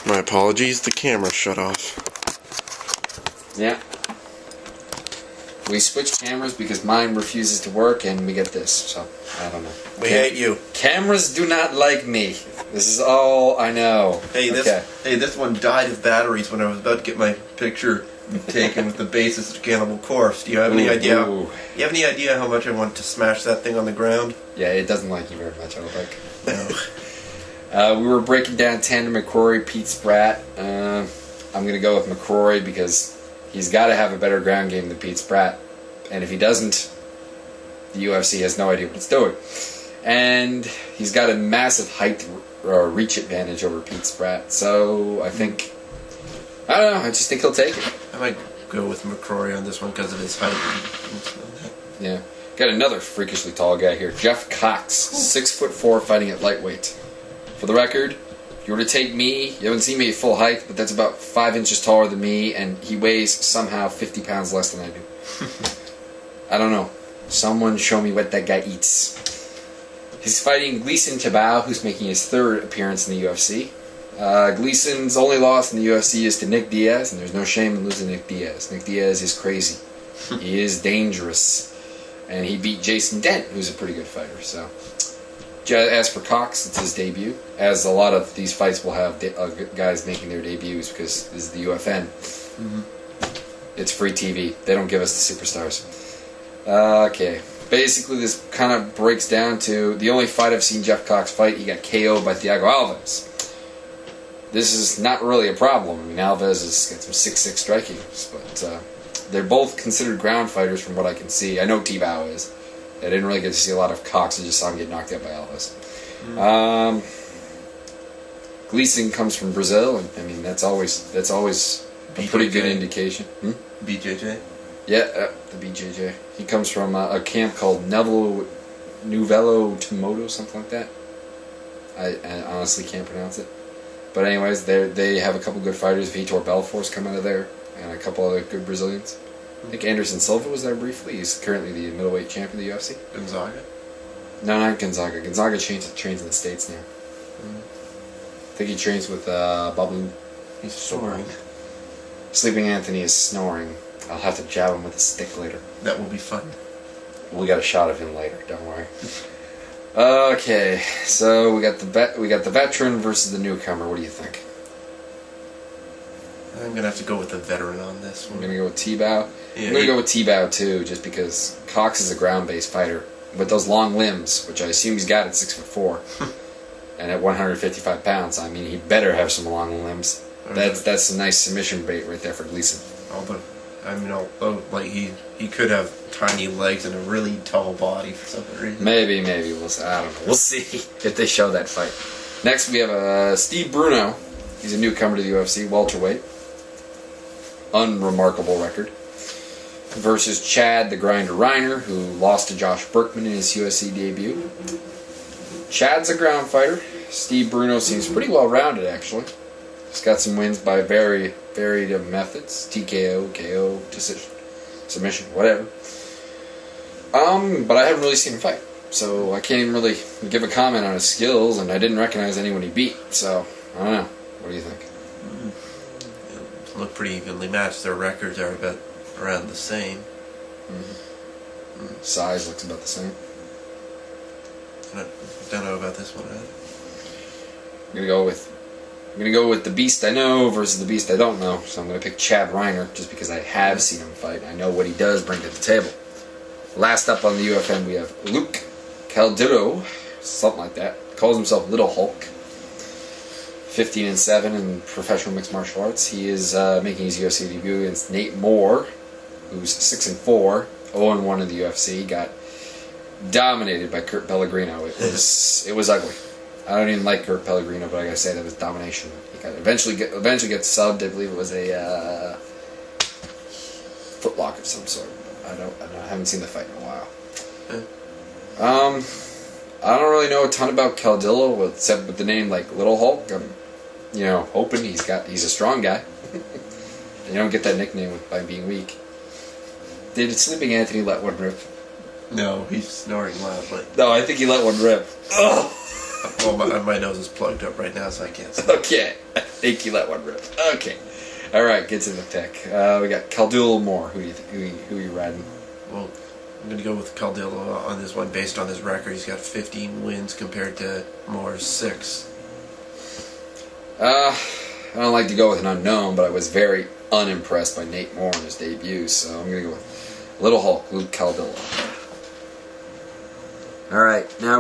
My apologies, the camera shut off. Yeah. We switched cameras because mine refuses to work and we get this, so I don't know. We hate you. Cameras do not like me. This is all I know. Hey, this one died of batteries when I was about to get my picture taken with the basis of Cannibal Corpse. Do you have any idea? You have any idea how much I want to smash that thing on the ground? Yeah, it doesn't like you very much, I don't think. No. We were breaking down Tandem McCrory, Pete Spratt. I'm going to go with McCrory because he's got to have a better ground game than Pete Spratt. And if he doesn't, the UFC has no idea what it's doing. And he's got a massive height or reach advantage over Pete Spratt. So I think, I don't know, I just think he'll take it. I might go with McCrory on this one because of his height. Yeah. Got another freakishly tall guy here. Jeff Cox, 6'4", fighting at lightweight. For the record, if you were to take me, you haven't seen me at full height, but that's about 5 inches taller than me, and he weighs somehow 50 pounds less than I do. I don't know. Someone show me what that guy eats. He's fighting Gleison Tibau, who's making his 3rd appearance in the UFC. Gleason's only loss in the UFC is to Nick Diaz, and there's no shame in losing Nick Diaz. Nick Diaz is crazy. He is dangerous. And he beat Jason Dent, who's a pretty good fighter. So, as for Cox, it's his debut. As a lot of these fights will have guys making their debuts because this is the UFN. Mm-hmm. It's free TV. They don't give us the superstars. Okay. Basically, this kind of breaks down to the only fight I've seen Jeff Cox fight. He got KO'd by Thiago Alves. This is not really a problem. I mean, Alves has got some 6'6" striking, but they're both considered ground fighters from what I can see. I know Tibau is. I didn't really get to see a lot of Cox. I just saw him get knocked out by Alves. Gleison comes from Brazil, and I mean that's always a pretty good indication. BJJ? Yeah, the BJJ. He comes from a camp called Novello Timodo, something like that. I honestly can't pronounce it. But anyways, they have a couple good fighters. Vitor Belfort's come out of there, and a couple other good Brazilians. I think Anderson Silva was there briefly. He's currently the middleweight champion of the UFC. Gonzaga? No, not Gonzaga. Gonzaga trains in the States now. I think he trains with Babu. He's snoring. Sleeping Anthony is snoring. I'll have to jab him with a stick later. That will be fun. We got a shot of him later. Don't worry. Okay, so we got the veteran versus the newcomer. What do you think? I'm gonna have to go with the veteran on this one. I'm gonna go with Tibau. Yeah, I'm gonna go with Tibau too, just because Cox is a ground-based fighter with those long limbs, which I assume he's got at 6'4", and at 155 pounds. I mean, he better have some long limbs. That's a nice submission bait right there for Gleison. Although like he could have tiny legs and a really tall body for some reason. Maybe we'll see. I don't know. We'll see if they show that fight. Next we have Steve Bruno. He's a newcomer to the UFC, welterweight. Unremarkable record. Versus Chad the Grinder Reiner, who lost to Josh Berkman in his UFC debut. Chad's a ground fighter. Steve Bruno seems pretty well rounded actually. He's got some wins by very varied methods. TKO, KO, decision, submission, whatever. But I haven't really seen him fight. So I can't even really give a comment on his skills, and I didn't recognize anyone he beat. So, I don't know. What do you think? They look pretty evenly matched. Their records are about around the same. Size looks about the same. I don't know about this one. I'm gonna go with the Beast I know versus the Beast I don't know. So I'm gonna pick Chad Reiner just because I have seen him fight. I know what he does bring to the table. Last up on the UFN we have Luke Caldillo, something like that. Calls himself Little Hulk. 15-7 in professional mixed martial arts. He is making his UFC debut against Nate Moore, who's 6-4, 0-1 in the UFC. He got dominated by Kurt Pellegrino. It was ugly. I don't even like Kurt Pellegrino, but I gotta say that was domination. He got eventually gets subbed. I believe it was a footlock of some sort. I haven't seen the fight in a while. I don't really know a ton about Caldillo, except with the name like Little Hulk. I'm, hoping he's a strong guy. You don't get that nickname by being weak. Did Sleeping Anthony let one rip? No, he's snoring loudly. No, I think he let one rip. Oh. Well, my nose is plugged up right now, so I can't see. Okay. I think you let one rip. Okay. All right, get to the pick. We got Caldwell Moore. Who are you riding? Well, I'm going to go with Caldillo on this one based on his record. He's got 15 wins compared to Moore's 6. I don't like to go with an unknown, but I was very unimpressed by Nate Moore in his debut, so I'm going to go with Little Hulk, Luke Caldillo. All right, now